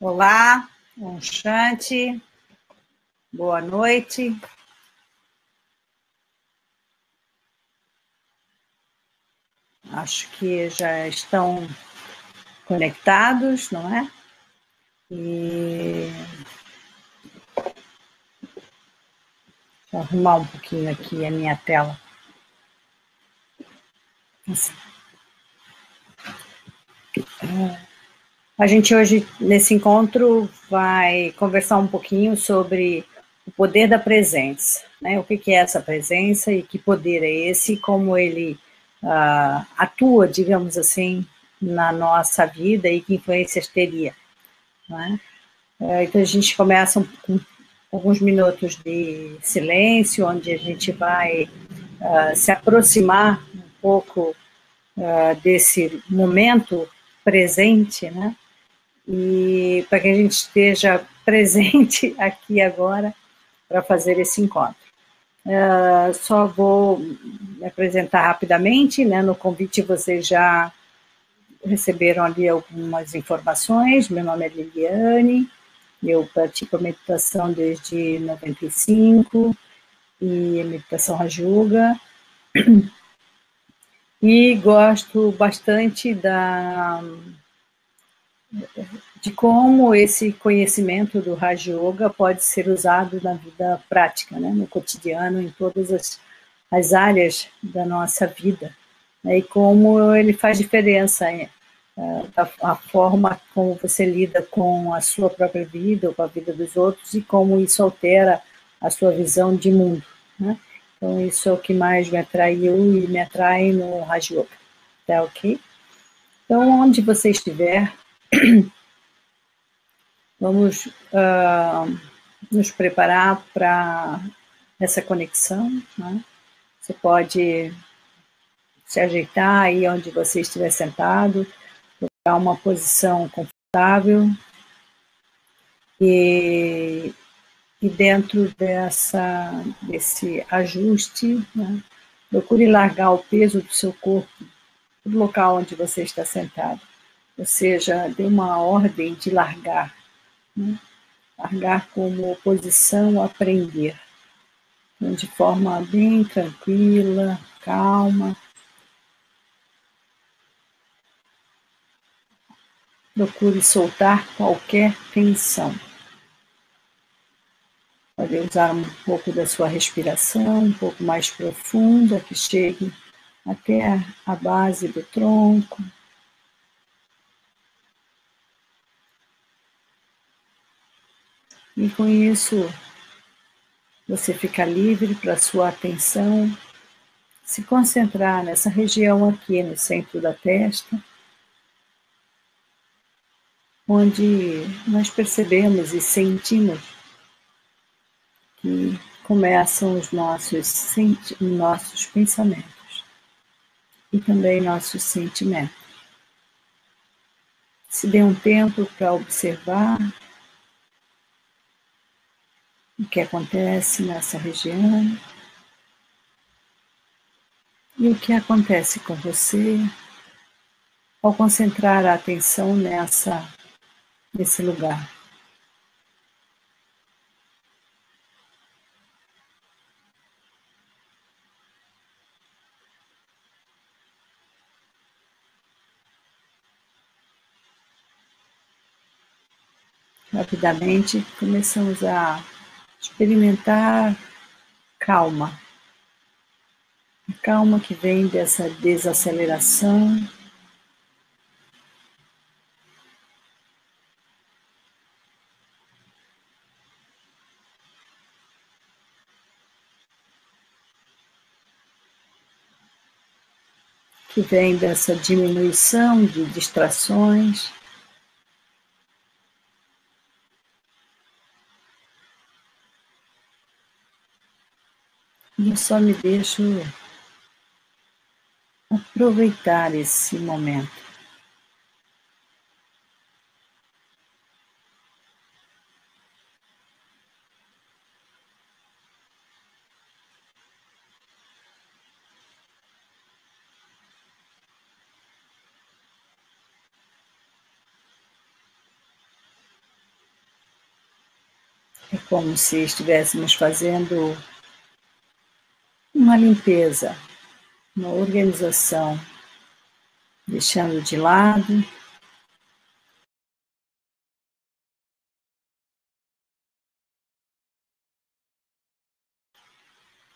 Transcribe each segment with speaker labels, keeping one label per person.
Speaker 1: Olá, Om Shanti, boa noite. Acho que já estão conectados, não é? E vou arrumar um pouquinho aqui a minha tela. A gente hoje, nesse encontro, vai conversar um pouquinho sobre o poder da presença, né? O que é essa presença e que poder é esse, como ele atua, digamos assim, na nossa vida e que influências teria, não é? Então a gente começa com alguns minutos de silêncio, onde a gente vai se aproximar um pouco desse momento presente, né? E para que a gente esteja presente aqui agora para fazer esse encontro. Só vou me apresentar rapidamente, né? No convite vocês já receberam ali algumas informações. Meu nome é Liliane, eu pratico a meditação desde 95 e a meditação Raja Yoga, e gosto bastante de como esse conhecimento do Raja Yoga pode ser usado na vida prática, né, no cotidiano, em todas as áreas da nossa vida, né, e como ele faz diferença a forma como você lida com a sua própria vida ou com a vida dos outros e como isso altera a sua visão de mundo, né? Então, isso é o que mais me atraiu e me atrai no Raja Yoga. Tá ok? Então, onde você estiver, vamos nos preparar para essa conexão, né? Você pode se ajeitar aí onde você estiver sentado, procurar uma posição confortável e dentro desse ajuste, né, procure largar o peso do seu corpo do local onde você está sentado. Ou seja, dê uma ordem de largar, né? Largar como oposição a aprender, então, de forma bem tranquila, calma. Procure soltar qualquer tensão. Pode usar um pouco da sua respiração, um pouco mais profunda, que chegue até a base do tronco. E com isso, você fica livre para a sua atenção se concentrar nessa região aqui no centro da testa, onde nós percebemos e sentimos que começam os nossos pensamentos e também nossos sentimentos. Se dê um tempo para observar o que acontece nessa região e o que acontece com você ao concentrar a atenção nesse lugar. Rapidamente começamos a experimentar calma. A calma que vem dessa desaceleração, que vem dessa diminuição de distrações. E eu só me deixo aproveitar esse momento. É como se estivéssemos fazendo uma limpeza, uma organização, deixando de lado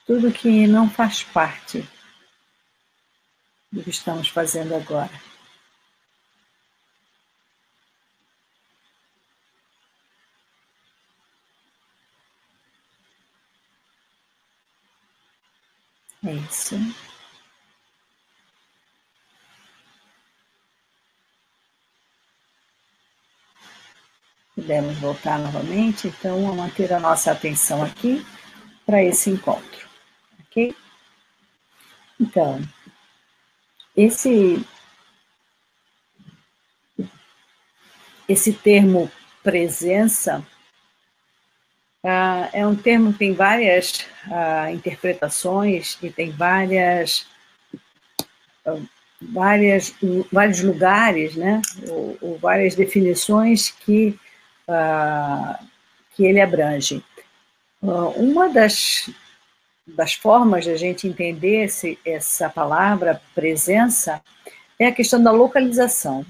Speaker 1: tudo que não faz parte do que estamos fazendo agora. É isso. Podemos voltar novamente, então, a manter a nossa atenção aqui para esse encontro, ok? Então, esse termo presença é um termo que tem várias interpretações e tem vários lugares, né? Ou várias definições que ele abrange. Uma das formas de a gente entender essa palavra presença é a questão da localização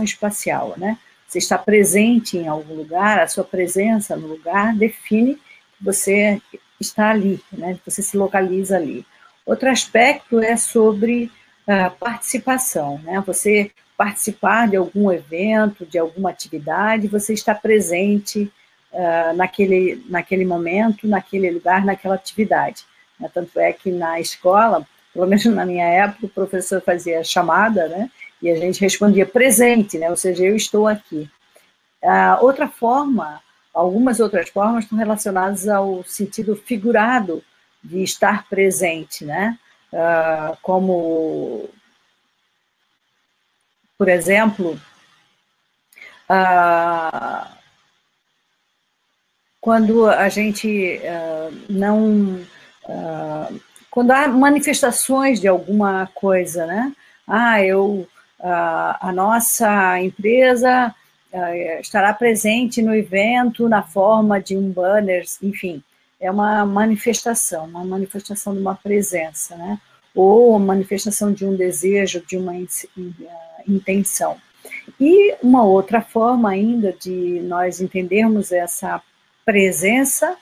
Speaker 1: espacial, né? Você está presente em algum lugar, a sua presença no lugar define que você está ali, né? Você se localiza ali. Outro aspecto é sobre participação, né? Você participar de algum evento, de alguma atividade, você está presente naquele momento, naquele lugar, naquela atividade. Tanto é que na escola, pelo menos na minha época, o professor fazia chamada, né? E a gente respondia presente, né? Ou seja, eu estou aqui. Outra forma, algumas outras formas estão relacionadas ao sentido figurado de estar presente, né? Como, por exemplo, quando a gente não... quando há manifestações de alguma coisa, né? A nossa empresa estará presente no evento na forma de um banner, enfim, é uma manifestação de uma presença, né? Ou uma manifestação de um desejo, de uma intenção. E uma outra forma ainda de nós entendermos essa presença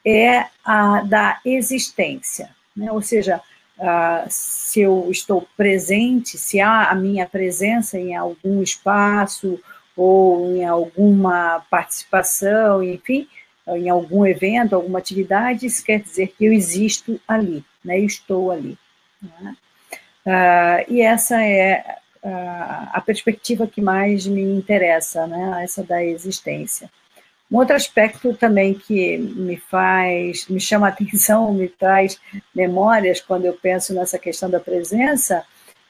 Speaker 1: é a da existência, né? Ou seja, se eu estou presente, se há a minha presença em algum espaço ou em alguma participação, enfim, em algum evento, alguma atividade, isso quer dizer que eu existo ali, né? Eu estou ali, né? E essa é a perspectiva que mais me interessa, né? Essa da existência. Um outro aspecto também que me chama a atenção, me traz memórias quando eu penso nessa questão da presença,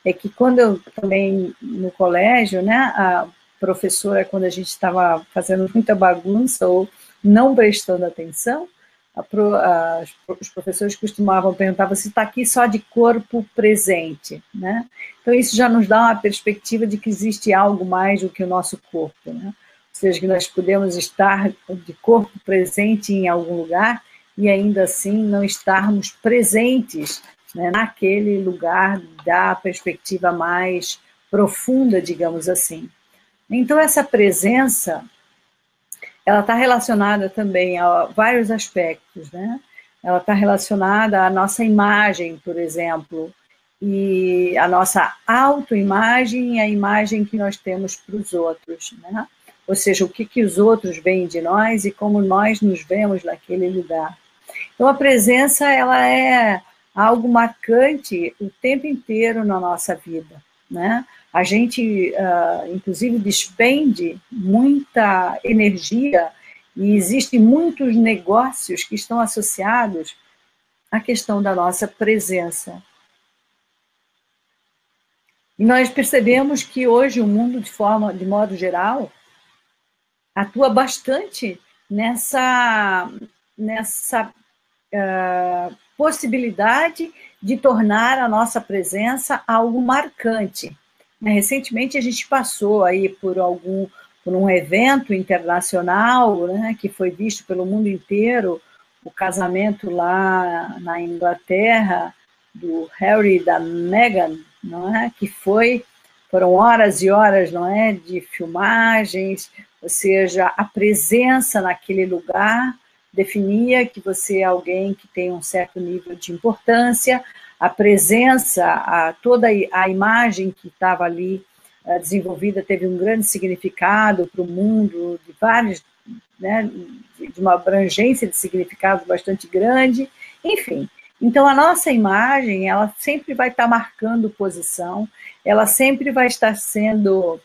Speaker 1: é que quando eu também no colégio, né, a professora, quando a gente estava fazendo muita bagunça ou não prestando atenção, os professores costumavam perguntar, você está aqui só de corpo presente, né? Então isso já nos dá uma perspectiva de que existe algo mais do que o nosso corpo, né? Ou seja, que nós podemos estar de corpo presente em algum lugar e ainda assim não estarmos presentes, né, naquele lugar da perspectiva mais profunda, digamos assim. Então essa presença, ela está relacionada também a vários aspectos, né? Ela está relacionada à nossa imagem, por exemplo, e a nossa autoimagem e a imagem que nós temos para os outros, né? Ou seja, o que os outros veem de nós e como nós nos vemos naquele lugar. Então, a presença, ela é algo marcante o tempo inteiro na nossa vida, né? A gente, inclusive, despende muita energia e existem muitos negócios que estão associados à questão da nossa presença. E nós percebemos que hoje o mundo, de modo geral, atua bastante nessa possibilidade de tornar a nossa presença algo marcante. Recentemente a gente passou aí por por um evento internacional, né, que foi visto pelo mundo inteiro, o casamento lá na Inglaterra do Harry e da Meghan, não é? Que foram horas e horas, não é, de filmagens, ou seja, a presença naquele lugar definia que você é alguém que tem um certo nível de importância, a presença, toda a imagem que estava ali desenvolvida teve um grande significado para o mundo, de vários, né, de uma abrangência de significado bastante grande, enfim. Então, a nossa imagem, ela sempre vai estar marcando posição, ela sempre vai estar sendo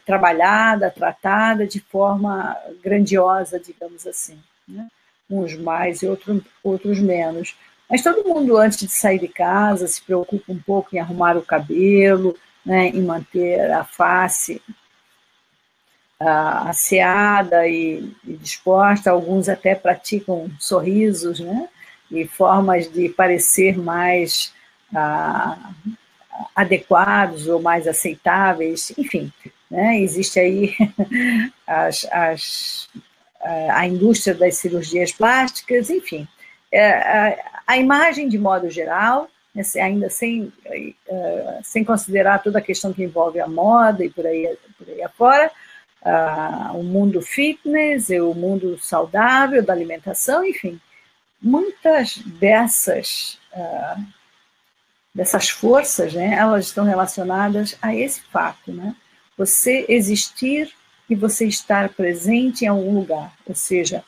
Speaker 1: trabalhada, tratada de forma grandiosa, digamos assim, né? Uns mais e outros menos. Mas todo mundo, antes de sair de casa, se preocupa um pouco em arrumar o cabelo, né, em manter a face asseada e disposta. Alguns até praticam sorrisos, né, e formas de parecer mais adequados ou mais aceitáveis, enfim, né, existe aí a indústria das cirurgias plásticas, enfim. A imagem, de modo geral, ainda sem considerar toda a questão que envolve a moda e por aí afora, o mundo fitness, o mundo saudável, da alimentação, enfim, muitas dessas forças, né, elas estão relacionadas a esse fato, né? Você existir e você estar presente em algum lugar, ou seja,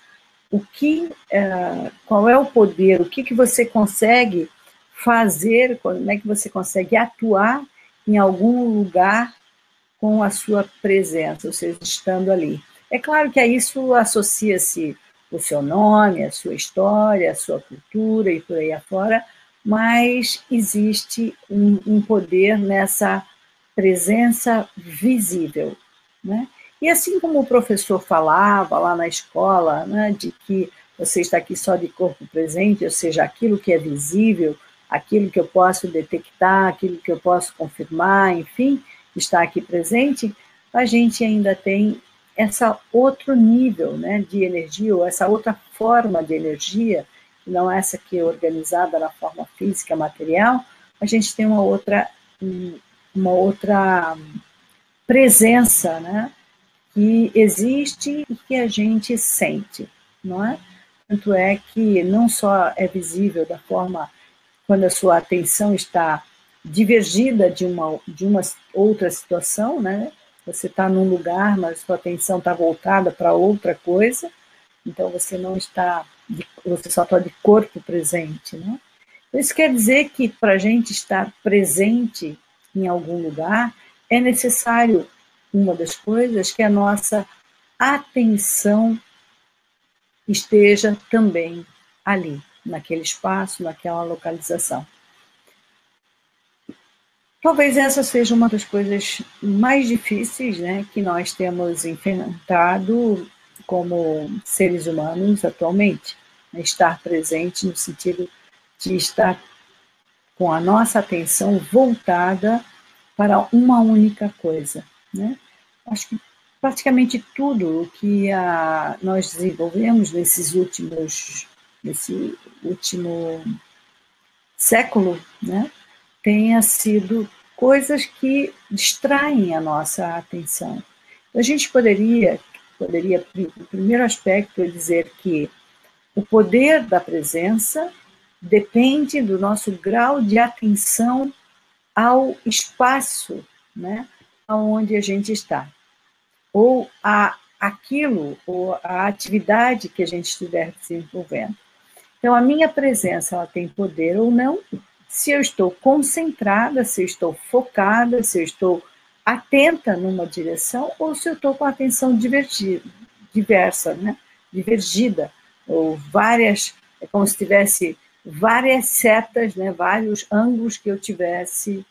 Speaker 1: qual é o poder, o que você consegue fazer, como é que você consegue atuar em algum lugar com a sua presença, ou seja, estando ali. É claro que a isso associa-se o seu nome, a sua história, a sua cultura e por aí afora, mas existe um poder nessa presença visível, né? E assim como o professor falava lá na escola, né, de que você está aqui só de corpo presente, ou seja, aquilo que é visível, aquilo que eu posso detectar, aquilo que eu posso confirmar, enfim, está aqui presente, a gente ainda tem essa outro nível, né, de energia, ou essa outra forma de energia, que não é essa que é organizada na forma física, material, a gente tem uma outra presença, né, que existe e que a gente sente, não é? Tanto é que não só é visível da forma quando a sua atenção está divergida de uma outra situação, né? Você está num lugar, mas sua atenção está voltada para outra coisa, então você não está, você só está de corpo presente, né? Isso quer dizer que para a gente estar presente em algum lugar é necessário uma das coisas que a nossa atenção esteja também ali, naquele espaço, naquela localização. Talvez essa seja uma das coisas mais difíceis, né, que nós temos enfrentado como seres humanos atualmente. Estar presente no sentido de estar com a nossa atenção voltada para uma única coisa, né? Acho que praticamente tudo o que nós desenvolvemos nesse último século, né, tenha sido coisas que distraem a nossa atenção. A gente poderia, o primeiro aspecto é dizer que o poder da presença depende do nosso grau de atenção ao espaço, né, onde a gente está, ou aquilo, ou a atividade que a gente estiver desenvolvendo. Então, a minha presença, ela tem poder ou não, se eu estou concentrada, se eu estou focada, se eu estou atenta numa direção, ou se eu estou com a atenção diversa, né? Divergida, ou várias, é como se tivesse várias setas, né? Vários ângulos que eu tivesse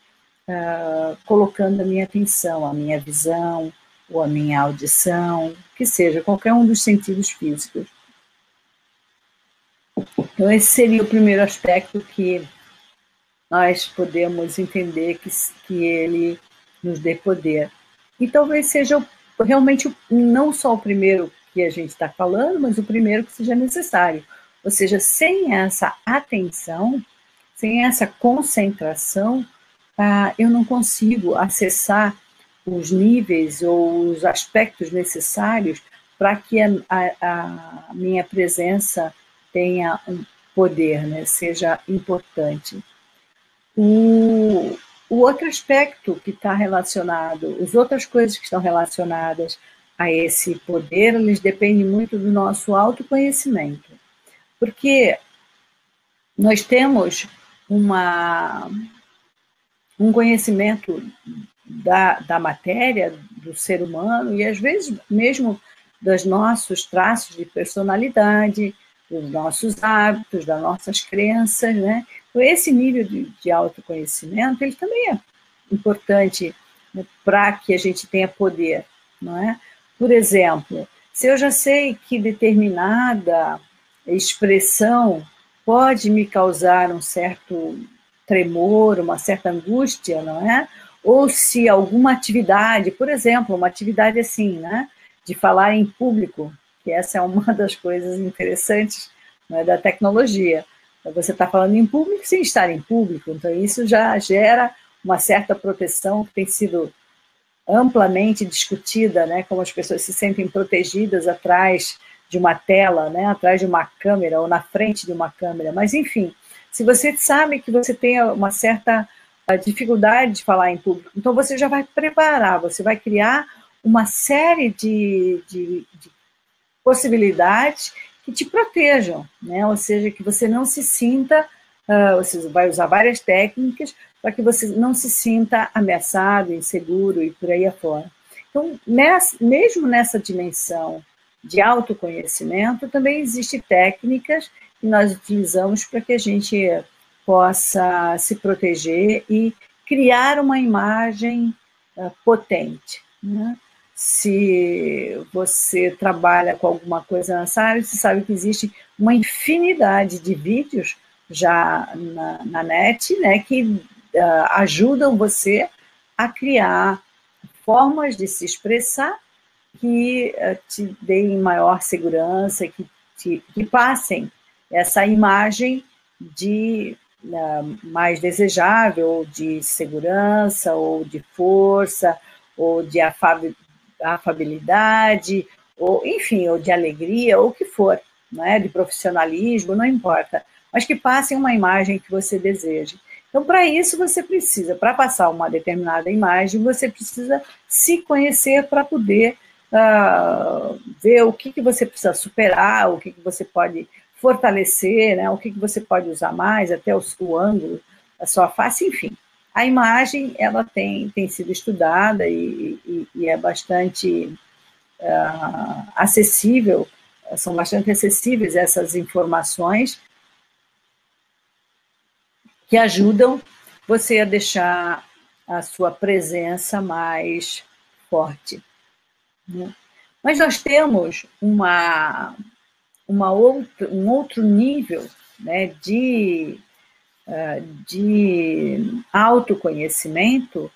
Speaker 1: colocando a minha atenção, a minha visão, ou a minha audição, que seja, qualquer um dos sentidos físicos. Então, esse seria o primeiro aspecto que nós podemos entender que ele nos dê poder. E talvez seja realmente não só o primeiro que a gente está falando, mas o primeiro que seja necessário. Ou seja, sem essa atenção, sem essa concentração, eu não consigo acessar os níveis ou os aspectos necessários para que a minha presença tenha um poder, né, seja importante. O outro aspecto que está relacionado, as outras coisas que estão relacionadas a esse poder, eles dependem muito do nosso autoconhecimento. Porque nós temos um conhecimento da matéria, do ser humano, e às vezes mesmo dos nossos traços de personalidade, dos nossos hábitos, das nossas crenças, né? Então, esse nível de autoconhecimento, ele também é importante, né, para que a gente tenha poder, não é? Por exemplo, se eu já sei que determinada expressão pode me causar um certo tremor, uma certa angústia, não é? Ou se alguma atividade, por exemplo, uma atividade assim, né, de falar em público, que essa é uma das coisas interessantes, né, da tecnologia. Você está falando em público sem estar em público, então isso já gera uma certa proteção que tem sido amplamente discutida, né, como as pessoas se sentem protegidas atrás de uma tela, né, atrás de uma câmera ou na frente de uma câmera, mas enfim, se você sabe que você tem uma certa dificuldade de falar em público, então você já vai preparar, você vai criar uma série de possibilidades que te protejam, né, ou seja, que você não se sinta, você vai usar várias técnicas para que você não se sinta ameaçado, inseguro e por aí afora. Então, mesmo nessa dimensão de autoconhecimento, também existem técnicas que nós utilizamos para que a gente possa se proteger e criar uma imagem potente, né? Se você trabalha com alguma coisa nessa área, você sabe que existe uma infinidade de vídeos já na net, né, que ajudam você a criar formas de se expressar que te deem maior segurança, que passem essa imagem de mais desejável, de segurança, ou de força, ou de afabilidade, ou enfim, ou de alegria, ou o que for, não é? De profissionalismo, não importa, mas que passem uma imagem que você deseje. Então, para isso, você precisa, para passar uma determinada imagem, você precisa se conhecer para poder ver o que você precisa superar, o que você pode fortalecer, né, o que você pode usar mais, até o ângulo da sua face, enfim. A imagem, ela tem sido estudada e é bastante acessível, são bastante acessíveis essas informações que ajudam você a deixar a sua presença mais forte, né? Mas nós temos um outro nível, né, de autoconhecimento,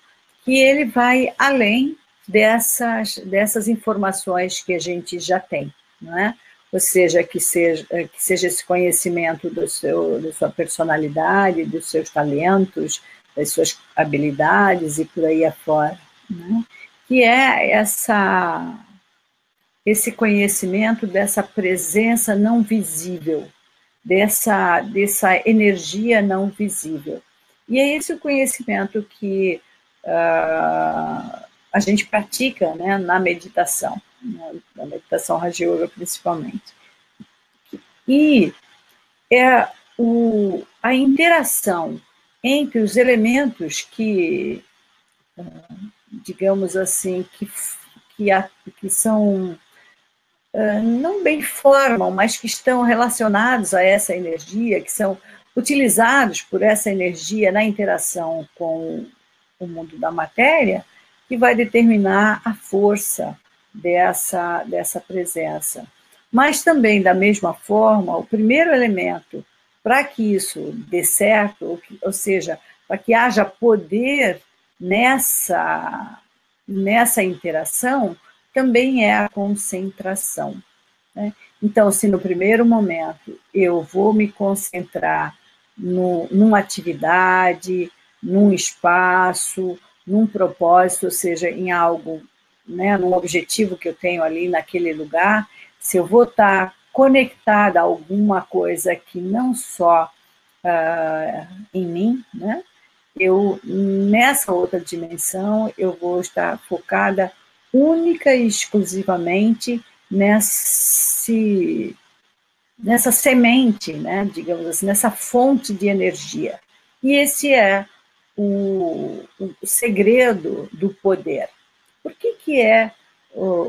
Speaker 1: que ele vai além dessas informações que a gente já tem, não é? Ou seja, que seja esse conhecimento da sua personalidade, dos seus talentos, das suas habilidades e por aí afora, né? Que é esse conhecimento dessa presença não visível, dessa energia não visível. E é esse o conhecimento que a gente pratica, né, na meditação, né, na meditação Raja Yoga principalmente. E é a interação entre os elementos que, digamos assim, que são, não bem formam, mas que estão relacionados a essa energia, que são utilizados por essa energia na interação com o mundo da matéria, que vai determinar a força dessa presença. Mas também, da mesma forma, o primeiro elemento para que isso dê certo, ou seja, para que haja poder nessa interação, também é a concentração, né? Então, se no primeiro momento eu vou me concentrar numa atividade, num espaço, num propósito, ou seja, em algo, né, num objetivo que eu tenho ali naquele lugar, se eu vou estar conectada a alguma coisa que não só em mim, né, nessa outra dimensão, eu vou estar focada única e exclusivamente nessa semente, né, digamos assim, nessa fonte de energia. E esse é o segredo do poder. Por que é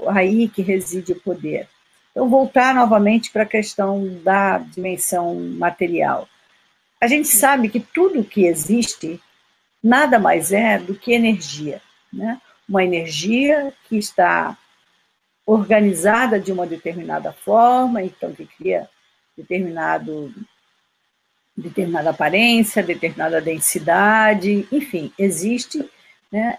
Speaker 1: aí que reside o poder? Então, voltar novamente para a questão da dimensão material. A gente sabe que tudo que existe nada mais é do que energia, né? Uma energia que está organizada de uma determinada forma, então que cria determinada aparência, determinada densidade, enfim, existe, né?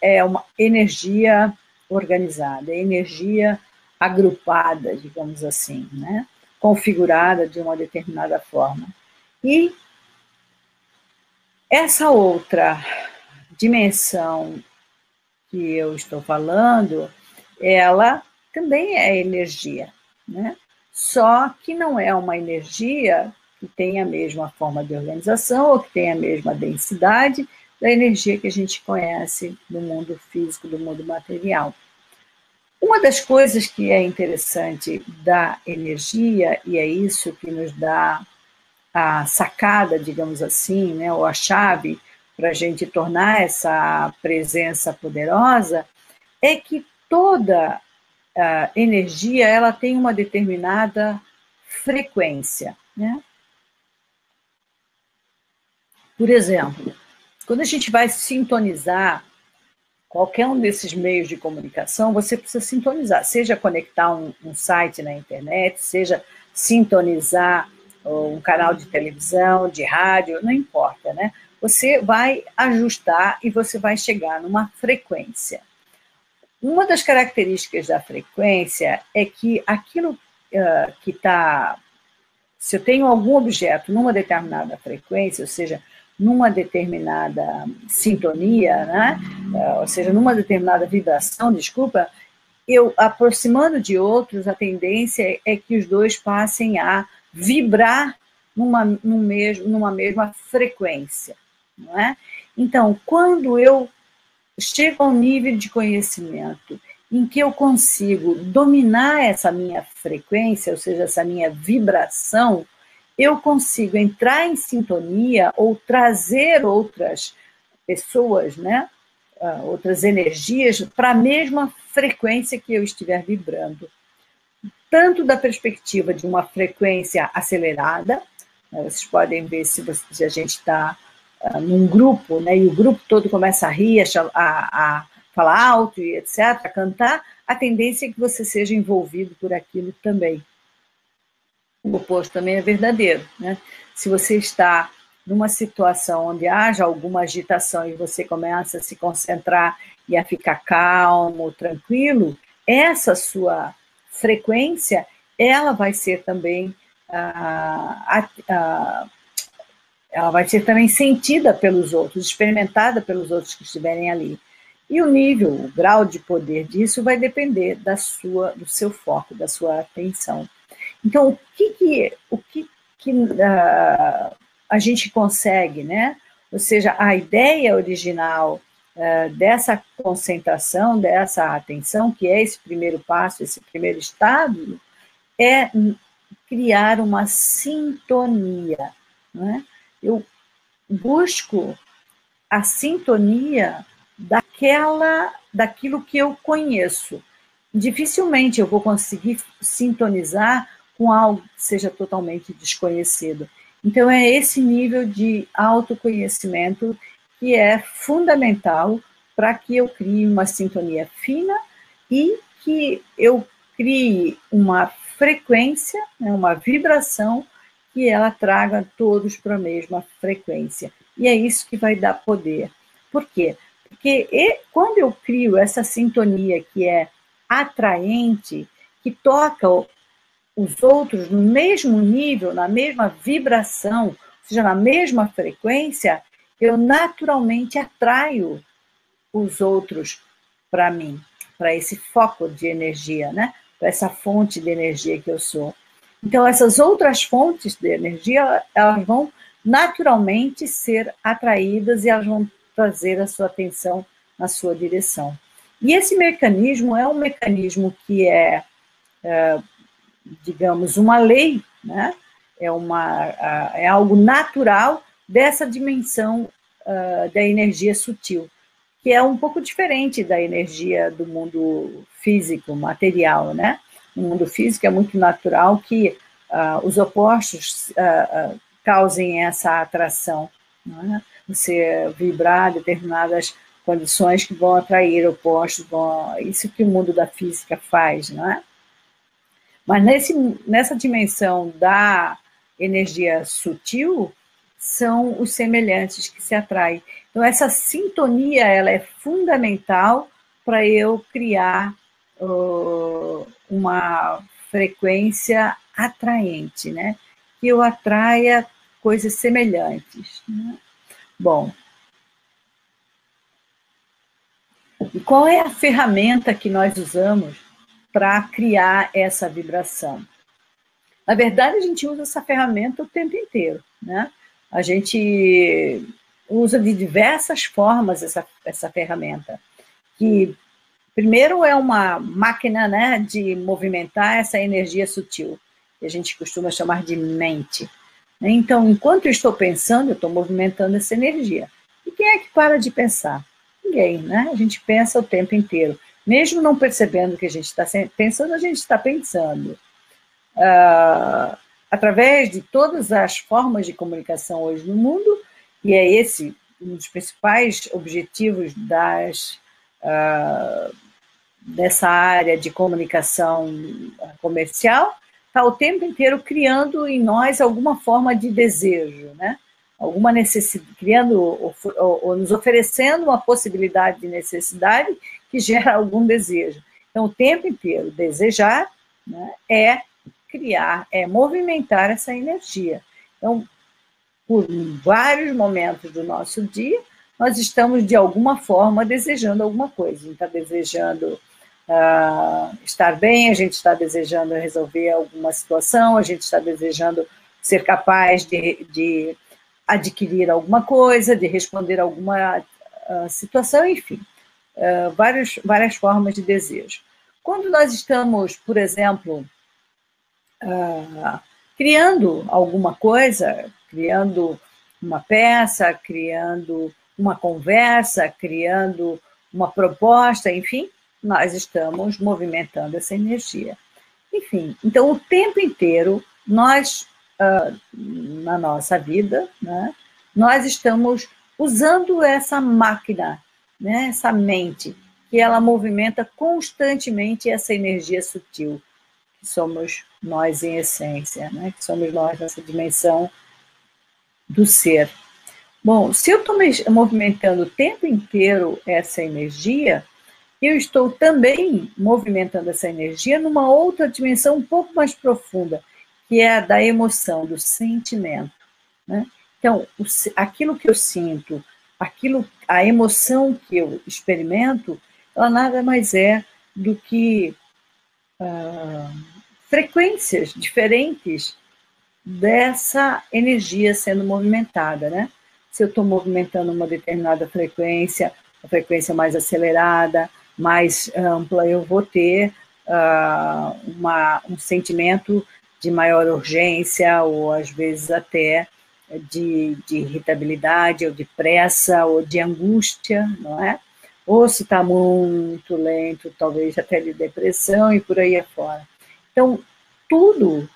Speaker 1: É uma energia organizada, é energia agrupada, digamos assim, né? Configurada de uma determinada forma. E essa outra dimensão que eu estou falando, ela também é energia, né? Só que não é uma energia que tem a mesma forma de organização ou que tem a mesma densidade da energia que a gente conhece do mundo físico, do mundo material. Uma das coisas que é interessante da energia, e é isso que nos dá a sacada, digamos assim, né, ou a chave para a gente tornar essa presença poderosa, é que toda energia ela tem uma determinada frequência, né? Por exemplo, quando a gente vai sintonizar qualquer um desses meios de comunicação, você precisa sintonizar, seja conectar um site na internet, seja sintonizar um canal de televisão, de rádio, não importa, né? Você vai ajustar e você vai chegar numa frequência. Uma das características da frequência é que aquilo que está... Se eu tenho algum objeto numa determinada frequência, ou seja, numa determinada sintonia, né? Ou seja, numa determinada vibração, desculpa, eu aproximando de outros, a tendência é que os dois passem a vibrar numa mesma frequência, não é? Então, quando eu chego a um nível de conhecimento em que eu consigo dominar essa minha frequência, ou seja, essa minha vibração, eu consigo entrar em sintonia ou trazer outras pessoas, né, outras energias para a mesma frequência que eu estiver vibrando. Tanto da perspectiva de uma frequência acelerada, né, vocês podem ver se a gente está num grupo, né, e o grupo todo começa a rir, a falar alto e etc., a cantar, a tendência é que você seja envolvido por aquilo também. O oposto também é verdadeiro, né? Se você está numa situação onde haja alguma agitação e você começa a se concentrar e a ficar calmo, tranquilo, essa sua frequência, ela vai ser também ela vai ser também sentida pelos outros, experimentada pelos outros que estiverem ali. E o nível, o grau de poder disso vai depender do seu foco, da sua atenção. Então, o que a gente consegue, né? Ou seja, a ideia original dessa concentração, dessa atenção, que é esse primeiro passo, esse primeiro estado, é criar uma sintonia, né? Eu busco a sintonia daquilo que eu conheço. Dificilmente eu vou conseguir sintonizar com algo que seja totalmente desconhecido. Então, é esse nível de autoconhecimento que é fundamental para que eu crie uma sintonia fina e que eu crie uma frequência, né, uma vibração, que ela traga todos para a mesma frequência. E é isso que vai dar poder. Por quê? Porque quando eu crio essa sintonia que é atraente, que toca os outros no mesmo nível, na mesma vibração, ou seja, na mesma frequência, eu naturalmente atraio os outros para mim, para esse foco de energia, né? Para essa fonte de energia que eu sou. Então, essas outras fontes de energia, elas vão naturalmente ser atraídas e elas vão trazer a sua atenção na sua direção. E esse mecanismo é um mecanismo que digamos, uma lei, né? É algo natural dessa dimensão da energia sutil, que é um pouco diferente da energia do mundo físico, material, né? No mundo físico é muito natural que os opostos causem essa atração, né? Você vibrar determinadas condições que vão atrair opostos, isso que o mundo da física faz, não é? Mas nessa dimensão da energia sutil, são os semelhantes que se atraem. Então, essa sintonia ela é fundamental para eu criar uma frequência atraente, né? Que eu atraia coisas semelhantes, né? Bom, e qual é a ferramenta que nós usamos para criar essa vibração? Na verdade, a gente usa essa ferramenta o tempo inteiro, né? A gente usa de diversas formas essa ferramenta, que primeiro é uma máquina, né, de movimentar essa energia sutil, que a gente costuma chamar de mente. Então, enquanto eu estou pensando, eu estou movimentando essa energia. E quem é que para de pensar? Ninguém, né? A gente pensa o tempo inteiro. Mesmo não percebendo que a gente está pensando, a gente está pensando. Através de todas as formas de comunicação hoje no mundo, e é esse um dos principais objetivos dessa área de comunicação comercial, está o tempo inteiro criando em nós alguma forma de desejo, né? Alguma necessidade, criando ou nos oferecendo uma possibilidade de necessidade que gera algum desejo. Então, o tempo inteiro, desejar, né, é criar, é movimentar essa energia. Então, por vários momentos do nosso dia, nós estamos, de alguma forma, desejando alguma coisa. A gente está desejando estar bem, a gente está desejando resolver alguma situação, a gente está desejando ser capaz de adquirir alguma coisa, de responder alguma situação, enfim, várias formas de desejo. Quando nós estamos, por exemplo, criando alguma coisa, criando uma peça, criando uma conversa, criando uma proposta, enfim, nós estamos movimentando essa energia. Enfim, então o tempo inteiro nós, na nossa vida, né, nós estamos usando essa máquina, né, essa mente, que ela movimenta constantemente essa energia sutil, que somos nós em essência, né? Que somos nós nessa dimensão do ser. Bom, se eu estou movimentando o tempo inteiro essa energia, eu estou também movimentando essa energia numa outra dimensão um pouco mais profunda, que é a da emoção, do sentimento, né? Então, aquilo que eu sinto, a emoção que eu experimento, ela nada mais é do que frequências diferentes dessa energia sendo movimentada, né? Se eu estou movimentando uma determinada frequência, a frequência mais acelerada, mais ampla, eu vou ter um sentimento de maior urgência, ou às vezes até de irritabilidade, ou de pressa, ou de angústia, não é? Ou se está muito lento, talvez até de depressão e por aí afora. Então, tudo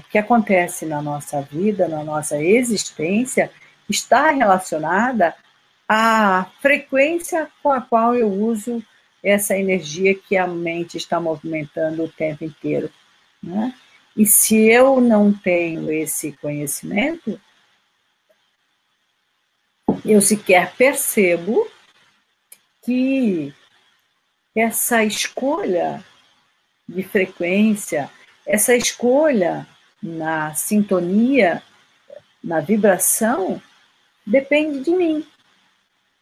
Speaker 1: que acontece na nossa vida, na nossa existência, está relacionada à frequência com a qual eu uso essa energia que a mente está movimentando o tempo inteiro, né? E se eu não tenho esse conhecimento, eu sequer percebo que essa escolha de frequência, essa escolha na sintonia, na vibração, depende de mim.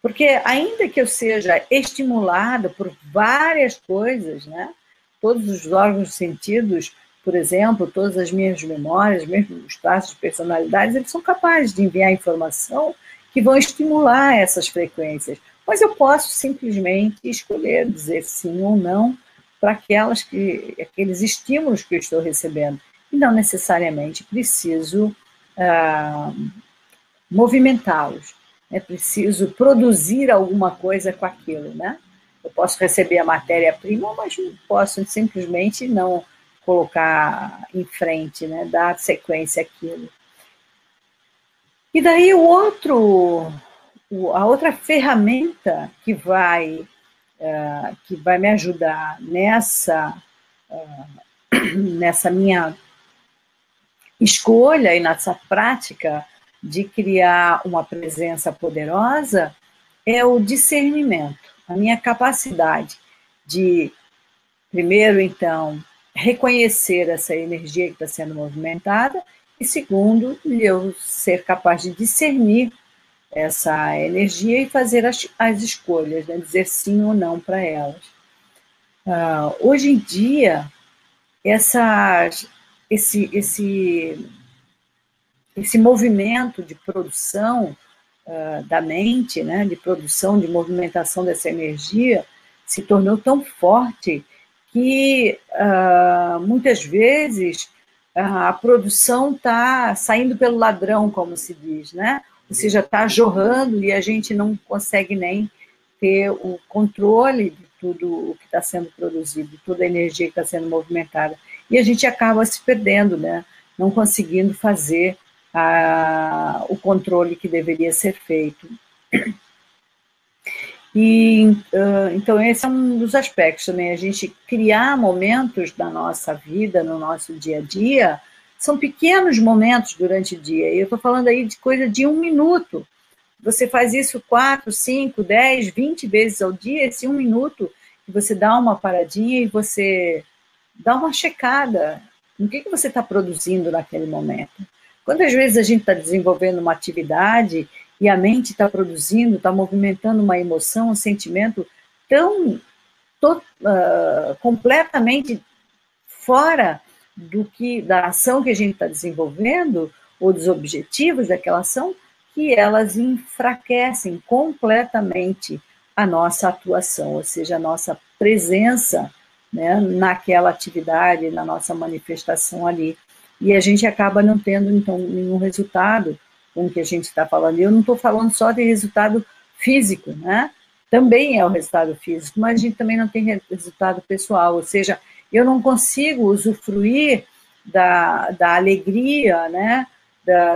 Speaker 1: Porque ainda que eu seja estimulada por várias coisas, né? Todos os órgãos sentidos, por exemplo, todas as minhas memórias, mesmo os traços de personalidades, eles são capazes de enviar informação que vão estimular essas frequências. Mas eu posso simplesmente escolher dizer sim ou não para aqueles estímulos que eu estou recebendo. E não necessariamente preciso movimentá-los. É preciso produzir alguma coisa com aquilo, né? Eu posso receber a matéria-prima, mas não posso simplesmente não colocar em frente, né? Dar sequência àquilo. E daí a outra ferramenta que vai me ajudar nessa minha escolha e nessa prática de criar uma presença poderosa é o discernimento, a minha capacidade de, primeiro, então, reconhecer essa energia que está sendo movimentada e, segundo, eu ser capaz de discernir essa energia e fazer as escolhas, né? Dizer sim ou não para elas. Hoje em dia, esse movimento de produção da mente, né, de produção, de movimentação dessa energia, se tornou tão forte que muitas vezes a produção está saindo pelo ladrão, como se diz, né? Ou seja, está jorrando e a gente não consegue nem ter o controle de tudo o que está sendo produzido, de toda a energia que está sendo movimentada. E a gente acaba se perdendo, né? Não conseguindo fazer o controle que deveria ser feito. E, então, esse é um dos aspectos também, a gente criar momentos da nossa vida, no nosso dia a dia, são pequenos momentos durante o dia, e eu estou falando aí de coisa de 1 minuto, você faz isso 4, 5, 10, 20 vezes ao dia, esse 1 minuto, que você dá uma paradinha e você dá uma checada no que você está produzindo naquele momento. Quantas vezes a gente está desenvolvendo uma atividade e a mente está produzindo, está movimentando uma emoção, um sentimento tão completamente fora da ação que a gente está desenvolvendo, ou dos objetivos daquela ação, que elas enfraquecem completamente a nossa atuação, ou seja, a nossa presença, né, naquela atividade, na nossa manifestação ali. E a gente acaba não tendo, então, nenhum resultado com o que a gente está falando. E eu não estou falando só de resultado físico, né? Também é o resultado físico, mas a gente também não tem resultado pessoal, ou seja, eu não consigo usufruir da alegria, né?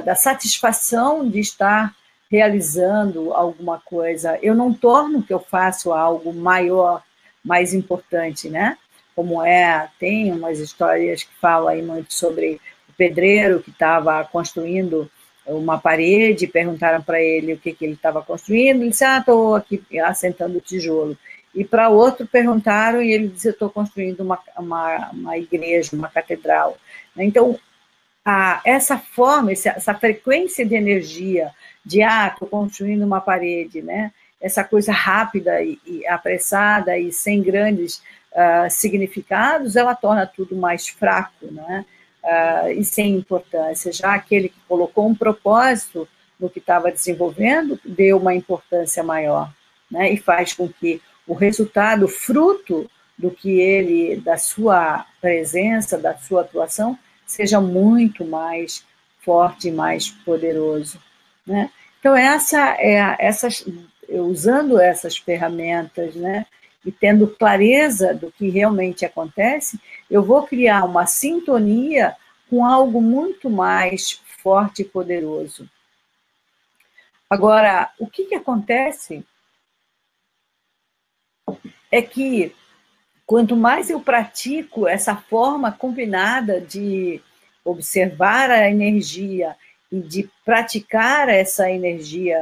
Speaker 1: Da satisfação de estar realizando alguma coisa. Eu não torno que eu faço algo maior, mais importante, né? Como tem umas histórias que falam aí muito sobre o pedreiro que estava construindo uma parede, perguntaram para ele o que ele estava construindo, ele disse, estou aqui assentando tijolo. E para outro perguntaram e ele disse, estou construindo uma igreja, uma catedral. Então, essa forma, essa frequência de energia, de, estou construindo uma parede, né? Essa coisa rápida e apressada e sem grandes significados, ela torna tudo mais fraco, né? E sem importância. Já aquele que colocou um propósito no que estava desenvolvendo, deu uma importância maior, né? E faz com que o resultado, fruto da sua presença, da sua atuação, seja muito mais forte e mais poderoso, né? Então, usando essas ferramentas, né, e tendo clareza do que realmente acontece, eu vou criar uma sintonia com algo muito mais forte e poderoso. Agora, o que acontece é que quanto mais eu pratico essa forma combinada de observar a energia e de praticar essa energia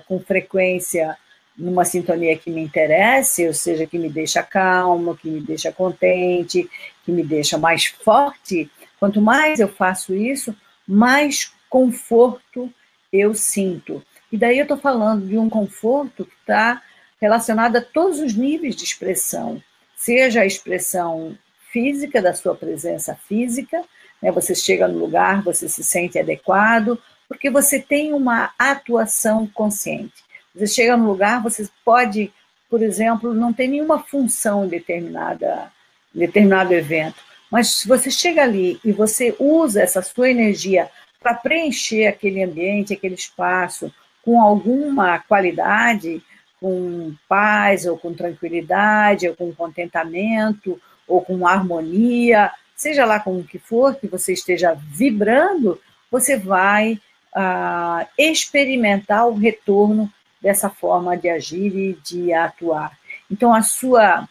Speaker 1: com frequência numa sintonia que me interesse, ou seja, que me deixa calmo, que me deixa contente, que me deixa mais forte, quanto mais eu faço isso, mais conforto eu sinto. E daí eu estou falando de um conforto que está relacionado a todos os níveis de expressão, seja a expressão física, da sua presença física, né? Você chega no lugar, você se sente adequado, porque você tem uma atuação consciente. Você chega no lugar, você pode, por exemplo, não ter nenhuma função em determinado evento, mas se você chega ali e você usa essa sua energia para preencher aquele ambiente, aquele espaço, com alguma qualidade, com paz, ou com tranquilidade, ou com contentamento, ou com harmonia, seja lá com o que for que você esteja vibrando, você vai experimentar o retorno dessa forma de agir e de atuar. Então, a sua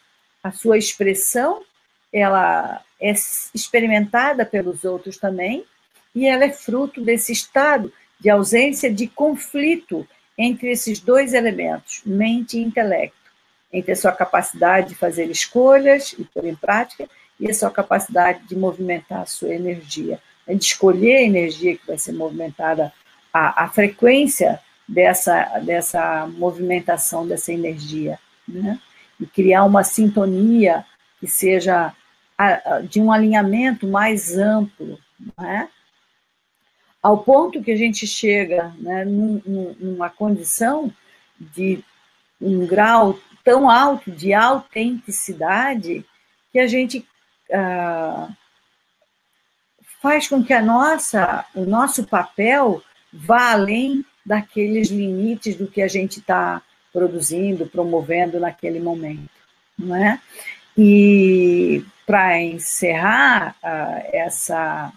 Speaker 1: expressão, ela é experimentada pelos outros também, e ela é fruto desse estado de ausência de conflito entre esses dois elementos, mente e intelecto, entre a sua capacidade de fazer escolhas e pôr em prática, e a sua capacidade de movimentar a sua energia, de escolher a energia que vai ser movimentada, a frequência dessa movimentação dessa energia, né? E criar uma sintonia que seja de um alinhamento mais amplo, né? Ao ponto que a gente chega, né, numa condição de um grau tão alto de autenticidade que a gente faz com que o nosso papel vá além daqueles limites do que a gente está produzindo, promovendo naquele momento, não é? E para encerrar essa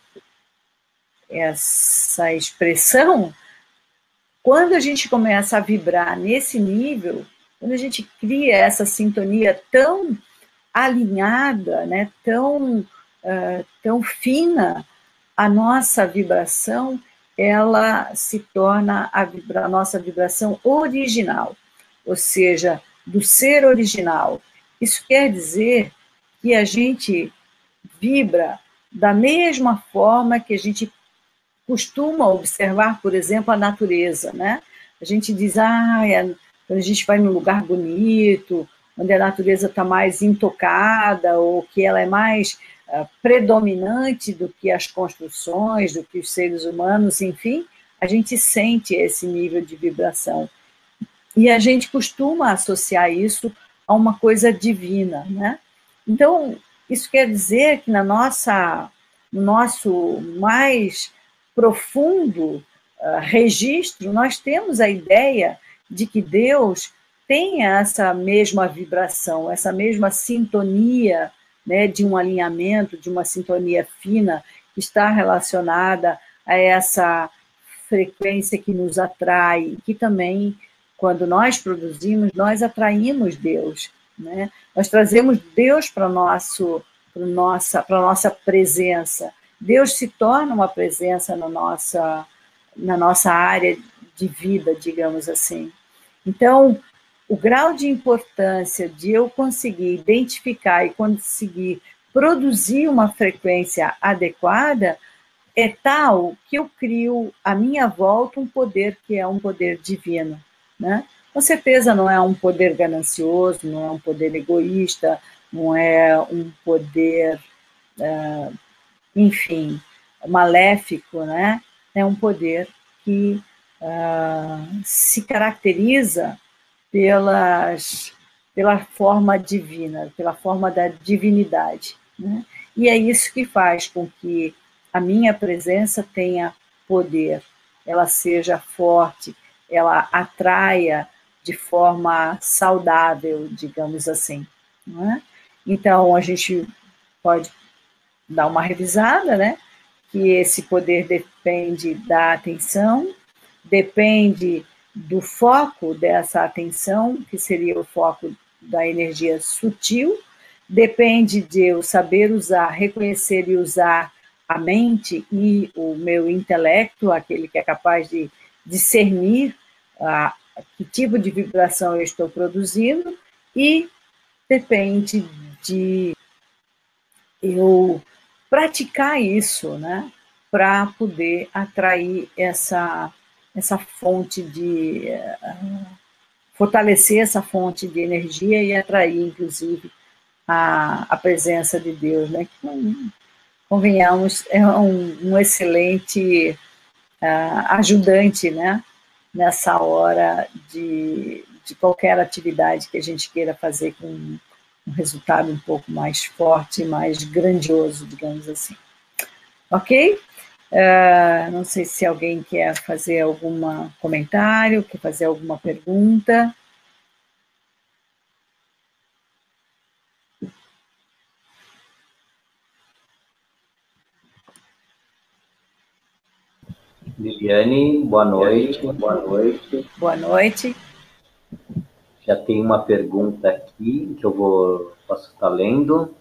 Speaker 1: expressão, quando a gente começa a vibrar nesse nível, quando a gente cria essa sintonia tão alinhada, né, tão fina, a nossa vibração, ela se torna a nossa vibração original, ou seja, do ser original. Isso quer dizer que a gente vibra da mesma forma que a gente costuma observar, por exemplo, a natureza, né? A gente diz, quando a gente vai num lugar bonito, onde a natureza está mais intocada, ou que ela é mais predominante do que as construções, do que os seres humanos, enfim, a gente sente esse nível de vibração. E a gente costuma associar isso a uma coisa divina, né? Então, isso quer dizer que no nosso mais profundo registro, nós temos a ideia de que Deus tem essa mesma vibração, essa mesma sintonia, né, de um alinhamento, de uma sintonia fina, que está relacionada a essa frequência que nos atrai, que também, quando nós produzimos, nós atraímos Deus, né? Nós trazemos Deus para a nossa presença. Deus se torna uma presença na nossa área de vida, digamos assim. Então, o grau de importância de eu conseguir identificar e conseguir produzir uma frequência adequada é tal que eu crio à minha volta um poder que é um poder divino, né? Com certeza não é um poder ganancioso, não é um poder egoísta, não é um poder, enfim, maléfico, né? É um poder que se caracteriza pela forma divina, pela forma da divinidade, né? E é isso que faz com que a minha presença tenha poder, ela seja forte, ela atraia de forma saudável, digamos assim, não é? Então, a gente pode dar uma revisada, né? Que esse poder depende da atenção, depende do foco dessa atenção, que seria o foco da energia sutil, depende de eu saber usar, reconhecer e usar a mente e o meu intelecto, aquele que é capaz de discernir que tipo de vibração eu estou produzindo, e depende de eu praticar isso, né, para poder atrair essa fonte de fortalecer essa fonte de energia e atrair, inclusive, a presença de Deus, né? Que, convenhamos, é um excelente ajudante, né? Nessa hora de qualquer atividade que a gente queira fazer com um resultado um pouco mais forte, mais grandioso, digamos assim. Ok? Não sei se alguém quer fazer algum comentário, quer fazer alguma pergunta.
Speaker 2: Liliane, boa noite.
Speaker 1: Boa noite. Boa noite.
Speaker 2: Já tem uma pergunta aqui que eu posso estar lendo.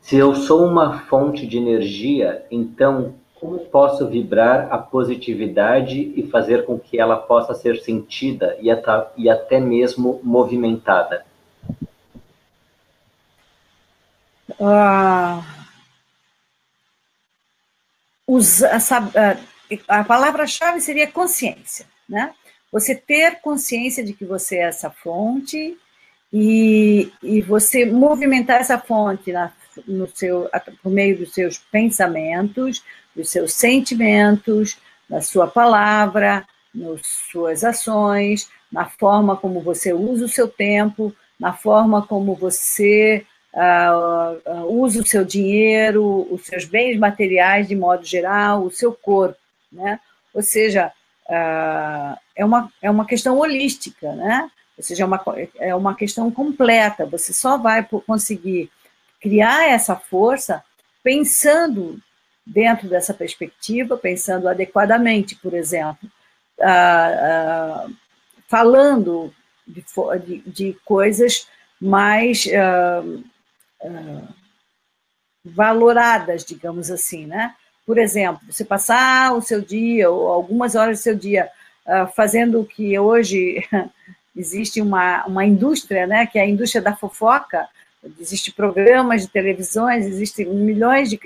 Speaker 2: Se eu sou uma fonte de energia, então como posso vibrar a positividade e fazer com que ela possa ser sentida e até mesmo movimentada?
Speaker 1: A palavra-chave seria consciência, né? Você ter consciência de que você é essa fonte e você movimentar essa fonte por meio dos seus pensamentos, dos seus sentimentos, da sua palavra, nas suas ações, na forma como você usa o seu tempo, na forma como você usa o seu dinheiro, os seus bens materiais de modo geral, o seu corpo, né? Ou seja, é uma questão holística, né? Ou seja, é uma questão completa. Você só vai conseguir criar essa força pensando dentro dessa perspectiva, pensando adequadamente, por exemplo, falando de coisas mais valoradas, digamos assim, né? Por exemplo, você passar o seu dia, ou algumas horas do seu dia, fazendo o que hoje existe uma indústria, né? Que é a indústria da fofoca. Existem programas de televisões, existem milhões de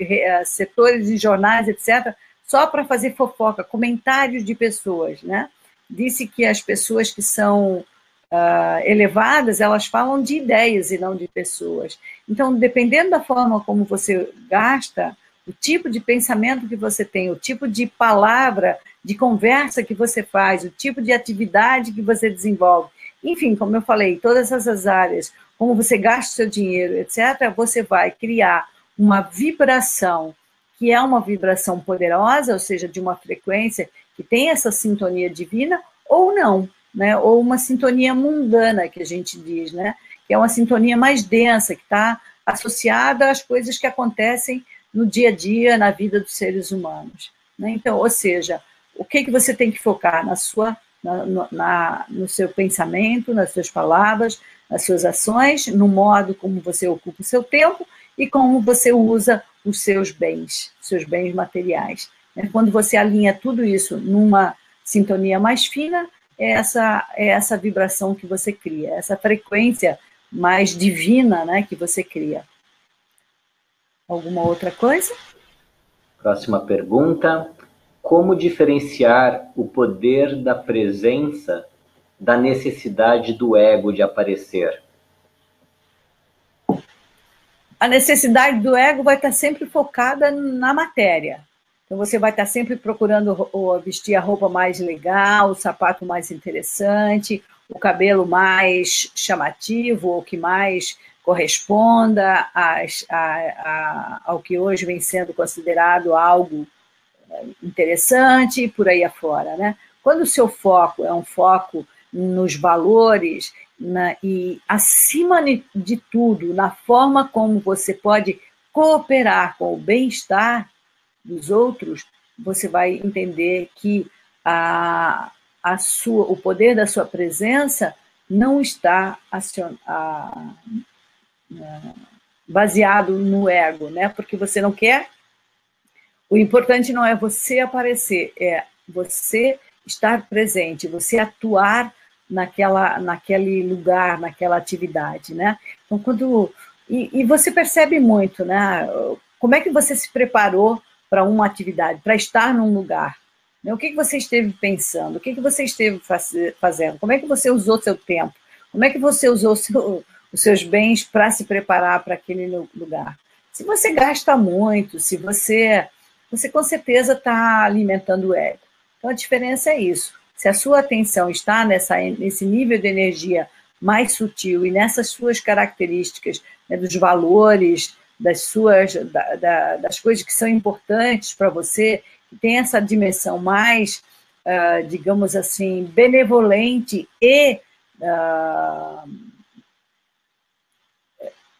Speaker 1: setores de jornais, etc., só para fazer fofoca, comentários de pessoas, né? Disse que as pessoas que são elevadas, elas falam de ideias e não de pessoas. Então, dependendo da forma como você gasta, o tipo de pensamento que você tem, o tipo de palavra, de conversa que você faz, o tipo de atividade que você desenvolve, enfim, como eu falei, todas essas áreas, como você gasta o seu dinheiro, etc., você vai criar uma vibração que é uma vibração poderosa, ou seja, de uma frequência que tem essa sintonia divina, ou não, né? Ou uma sintonia mundana, que a gente diz, né? Que é uma sintonia mais densa, que está associada às coisas que acontecem no dia a dia, na vida dos seres humanos, né? Então, ou seja, o que você tem que focar no seu pensamento, nas suas palavras, nas suas ações, no modo como você ocupa o seu tempo e como você usa os seus bens materiais. Quando você alinha tudo isso numa sintonia mais fina, é essa vibração que você cria, essa frequência mais divina, né, que você cria. Alguma outra coisa?
Speaker 2: Próxima pergunta. Como diferenciar o poder da presença da necessidade do ego de aparecer?
Speaker 1: A necessidade do ego vai estar sempre focada na matéria. Então, você vai estar sempre procurando vestir a roupa mais legal, o sapato mais interessante, o cabelo mais chamativo, ou que mais corresponda ao que hoje vem sendo considerado algo interessante, e por aí afora, né? Quando o seu foco é um foco nos valores, e, acima de tudo, na forma como você pode cooperar com o bem-estar dos outros, você vai entender que o poder da sua presença não está baseado no ego, né? Porque você não quer O importante não é você aparecer, é você estar presente, você atuar naquele lugar, naquela atividade, né? Então, e você percebe muito, né? Como é que você se preparou para uma atividade, para estar num lugar? Né? O que você esteve pensando? O que você esteve fazendo? Como é que você usou seu tempo? Como é que você usou os seus bens para se preparar para aquele lugar? Se você gasta muito, se você com certeza está alimentando o ego. Então, a diferença é isso. Se a sua atenção está nesse nível de energia mais sutil e nessas suas características, né, dos valores, das coisas que são importantes para você, que tem essa dimensão mais, digamos assim, benevolente e...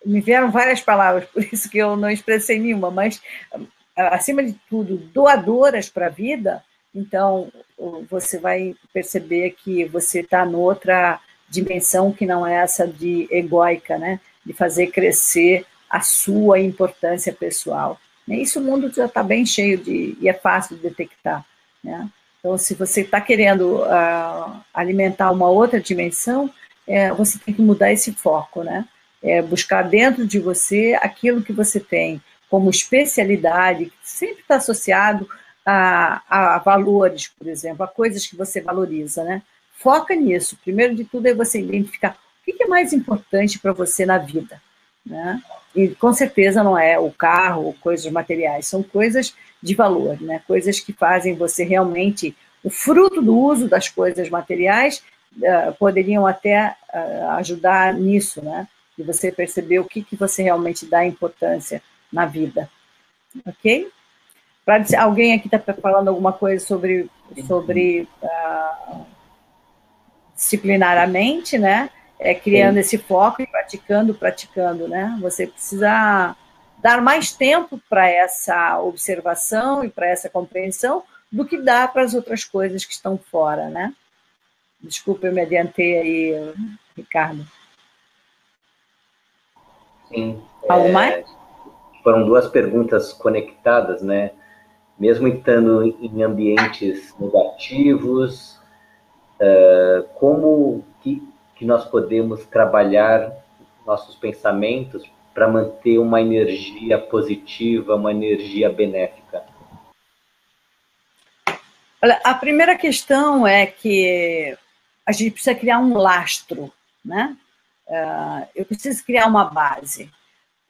Speaker 1: me vieram várias palavras, por isso que eu não expressei nenhuma, mas, acima de tudo, doadoras para a vida, então você vai perceber que você está noutra dimensão que não é essa de egóica, né? De fazer crescer a sua importância pessoal. Isso o mundo já está bem cheio e é fácil de detectar, né? Então, se você está querendo alimentar uma outra dimensão, você tem que mudar esse foco, né? Buscar dentro de você aquilo que você tem como especialidade, que sempre está associado a valores, por exemplo, a coisas que você valoriza, né? Foca nisso. Primeiro de tudo é você identificar o que é mais importante para você na vida, né? E com certeza não é o carro ou coisas materiais, são coisas de valor, né? Coisas que fazem você realmente, o fruto do uso das coisas materiais poderiam até ajudar nisso, né? E você perceber o que você realmente dá importância na vida, ok? Alguém aqui está falando alguma coisa sobre disciplinaramente, né? Criando esse foco e praticando, né? Você precisa dar mais tempo para essa observação e para essa compreensão do que dá para as outras coisas que estão fora, né? Desculpa, eu me adiantei aí, Ricardo.
Speaker 2: Sim.
Speaker 1: Algo mais?
Speaker 2: Foram duas perguntas conectadas, né? Mesmo estando em ambientes negativos, como que nós podemos trabalhar nossos pensamentos para manter uma energia positiva, uma energia benéfica?
Speaker 1: Olha, a primeira questão é que a gente precisa criar um lastro, né? Eu preciso criar uma base,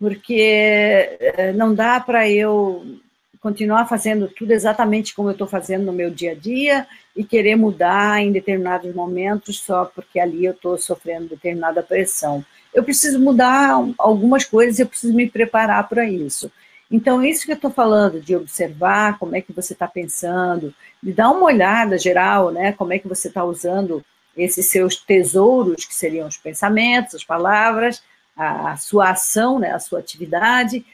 Speaker 1: porque não dá para eu continuar fazendo tudo exatamente como eu estou fazendo no meu dia a dia e querer mudar em determinados momentos só porque ali eu estou sofrendo determinada pressão. Eu preciso mudar algumas coisas, eu preciso me preparar para isso. Então, isso que eu estou falando, de observar como é que você está pensando, de dar uma olhada geral, né, como é que você está usando esses seus tesouros, que seriam os pensamentos, as palavras, a sua ação, né, a sua atividade,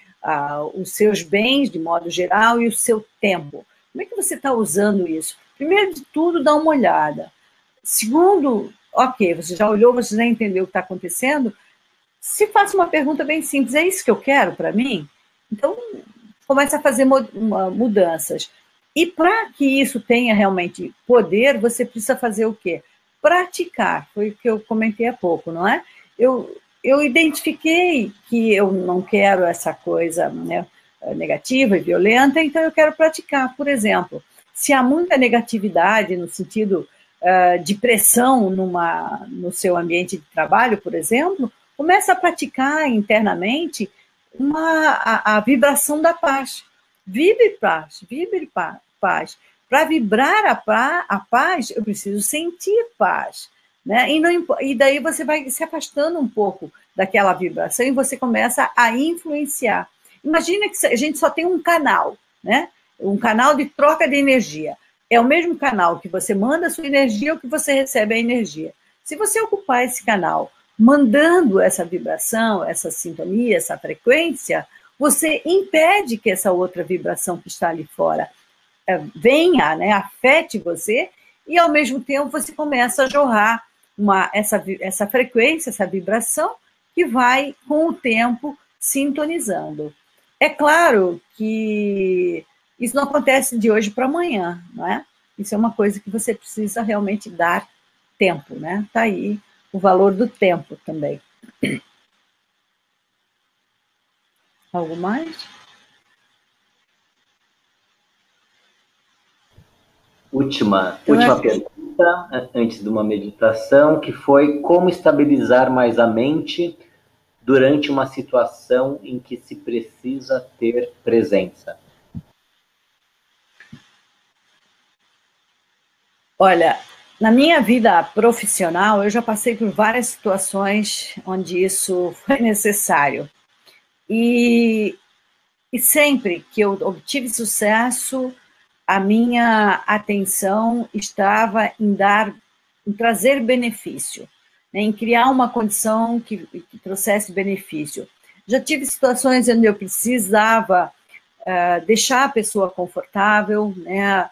Speaker 1: os seus bens, de modo geral, e o seu tempo. Como é que você está usando isso? Primeiro de tudo, dá uma olhada. Segundo, ok, você já olhou, você já entendeu o que está acontecendo, se faça uma pergunta bem simples, é isso que eu quero para mim? Então, começa a fazer mudanças. E para que isso tenha realmente poder, você precisa fazer o quê? Praticar, foi o que eu comentei há pouco, não é? Eu identifiquei que eu não quero essa coisa, né, negativa e violenta, então eu quero praticar. Por exemplo, se há muita negatividade no sentido de pressão no seu ambiente de trabalho, por exemplo, começa a praticar internamente a vibração da paz. Vibre paz, vibre paz. Para vibrar a paz, eu preciso sentir paz. Né? E daí você vai se afastando um pouco daquela vibração e você começa a influenciar. Imagina que a gente só tem um canal, né? Um canal de troca de energia. É o mesmo canal que você manda a sua energia ou que você recebe a energia. Se você ocupar esse canal mandando essa vibração, essa sintonia, essa frequência, você impede que essa outra vibração que está ali fora venha, né, afete você, e ao mesmo tempo você começa a jorrar essa frequência, essa vibração, que vai, com o tempo, sintonizando. É claro que Isso não acontece de hoje para amanhã, não é? Isso é uma coisa que você precisa realmente dar tempo, né? Tá aí o valor do tempo também. Algo mais?
Speaker 2: Última pergunta, antes de uma meditação, que foi como estabilizar mais a mente durante uma situação em que se precisa ter presença.
Speaker 1: Olha, na minha vida profissional, eu já passei por várias situações onde isso foi necessário. E sempre que eu obtive sucesso, a minha atenção estava em trazer benefício, né, em criar uma condição que trouxesse benefício. Já tive situações onde eu precisava deixar a pessoa confortável, né,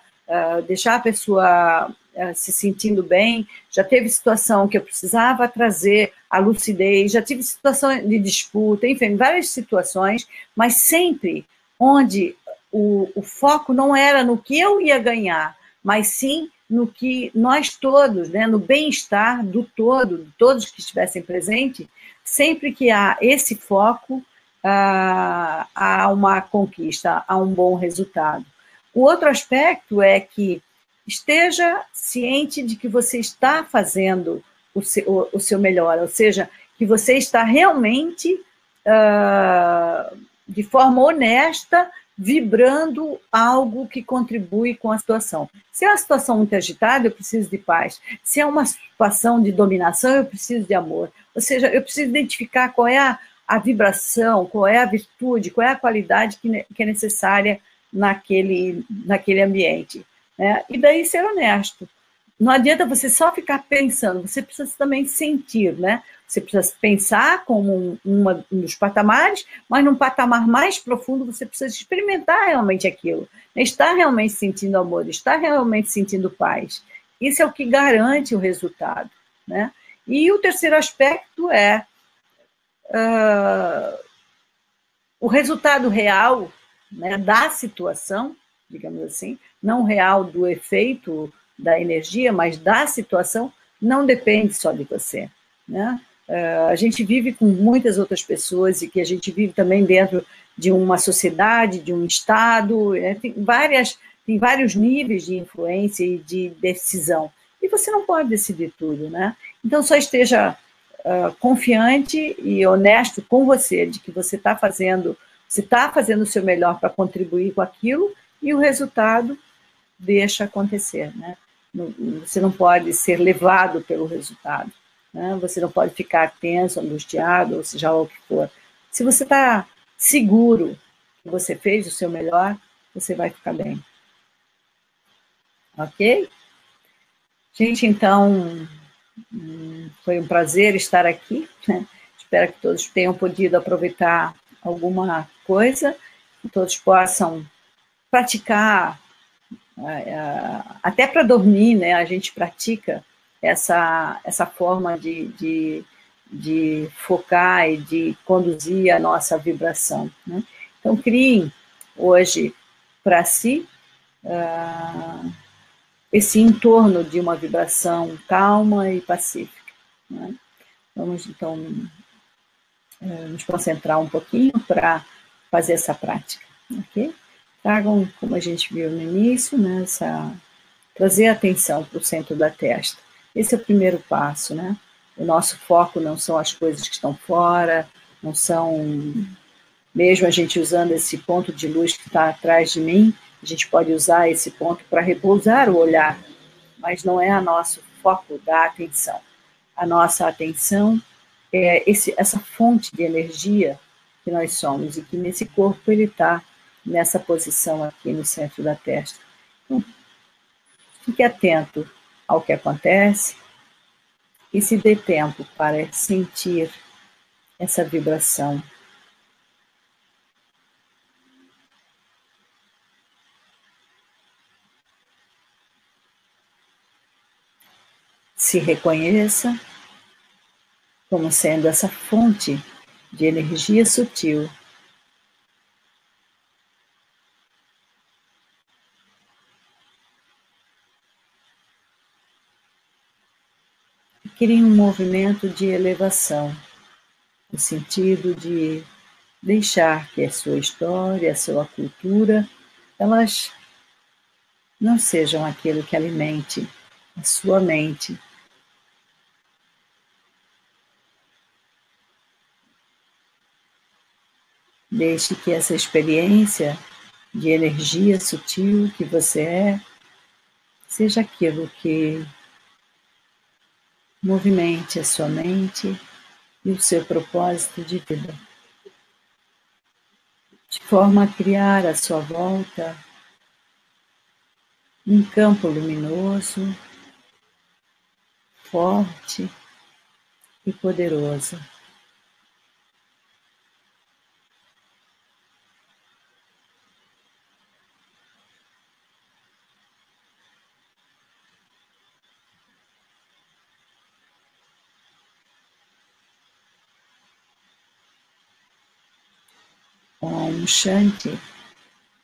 Speaker 1: deixar a pessoa se sentindo bem. Já teve situação que eu precisava trazer a lucidez, já tive situação de disputa, enfim, várias situações, mas sempre onde o foco não era no que eu ia ganhar, mas sim no que nós todos, né, no bem-estar do todo, de todos que estivessem presentes, sempre que há esse foco, há uma conquista, há um bom resultado. O outro aspecto é que esteja ciente de que você está fazendo o seu melhor, ou seja, que você está realmente, de forma honesta, vibrando algo que contribui com a situação. Se é uma situação muito agitada, eu preciso de paz. Se é uma situação de dominação, eu preciso de amor. Ou seja, eu preciso identificar qual é a vibração, qual é a virtude, qual é a qualidade que é necessária naquele ambiente. Né? E daí ser honesto. Não adianta você só ficar pensando, você precisa também sentir, né? Você precisa pensar como um dos patamares, mas num patamar mais profundo você precisa experimentar realmente aquilo. Estar realmente sentindo amor, estar realmente sentindo paz. Isso é o que garante o resultado. Né? E o terceiro aspecto é o resultado real, né, da situação, digamos assim, não real do efeito da energia, mas da situação, não depende só de você. Né? A gente vive com muitas outras pessoas e que a gente vive também dentro de uma sociedade, de um Estado, tem vários níveis de influência e de decisão. E você não pode decidir tudo, né? Então, só esteja confiante e honesto com você, de que você está fazendo o seu melhor para contribuir com aquilo, e o resultado deixa acontecer, né? Você não pode ser levado pelo resultado, né? Você não pode ficar tenso, angustiado, ou seja o que for. Se você está seguro que você fez o seu melhor, você vai ficar bem. Ok? Gente, então, foi um prazer estar aqui, né? Espero que todos tenham podido aproveitar alguma coisa, que todos possam praticar, até para dormir, né? A gente pratica essa forma de focar e de conduzir a nossa vibração. Né? Então, criem hoje para si esse entorno de uma vibração calma e pacífica. Né? Vamos, então, nos concentrar um pouquinho para fazer essa prática, ok? Tragam, como a gente viu no início, né, trazer a atenção para o centro da testa. Esse é o primeiro passo, né? O nosso foco não são as coisas que estão fora, não são... Mesmo a gente usando esse ponto de luz que está atrás de mim, a gente pode usar esse ponto para repousar o olhar, mas não é o nosso foco da atenção. A nossa atenção é essa fonte de energia que nós somos, e que nesse corpo ele está nessa posição aqui no centro da testa. Então, fique atento ao que acontece e se dê tempo para sentir essa vibração. Se reconheça como sendo essa fonte de energia sutil crie um movimento de elevação, no sentido de deixar que a sua história, a sua cultura, elas não sejam aquilo que alimente a sua mente. Deixe que essa experiência de energia sutil que você é, seja aquilo que movimente a sua mente e o seu propósito de vida, de forma a criar à sua volta um campo luminoso, forte e poderoso. Om Shanti.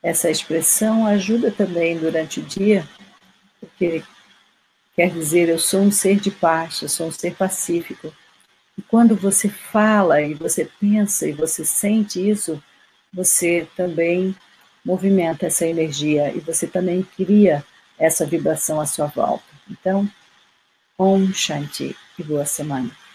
Speaker 1: Essa expressão ajuda também durante o dia, porque quer dizer, eu sou um ser de paz, eu sou um ser pacífico. E quando você fala, e você pensa, e você sente isso, você também movimenta essa energia, e você também cria essa vibração à sua volta. Então, Om Shanti e boa semana.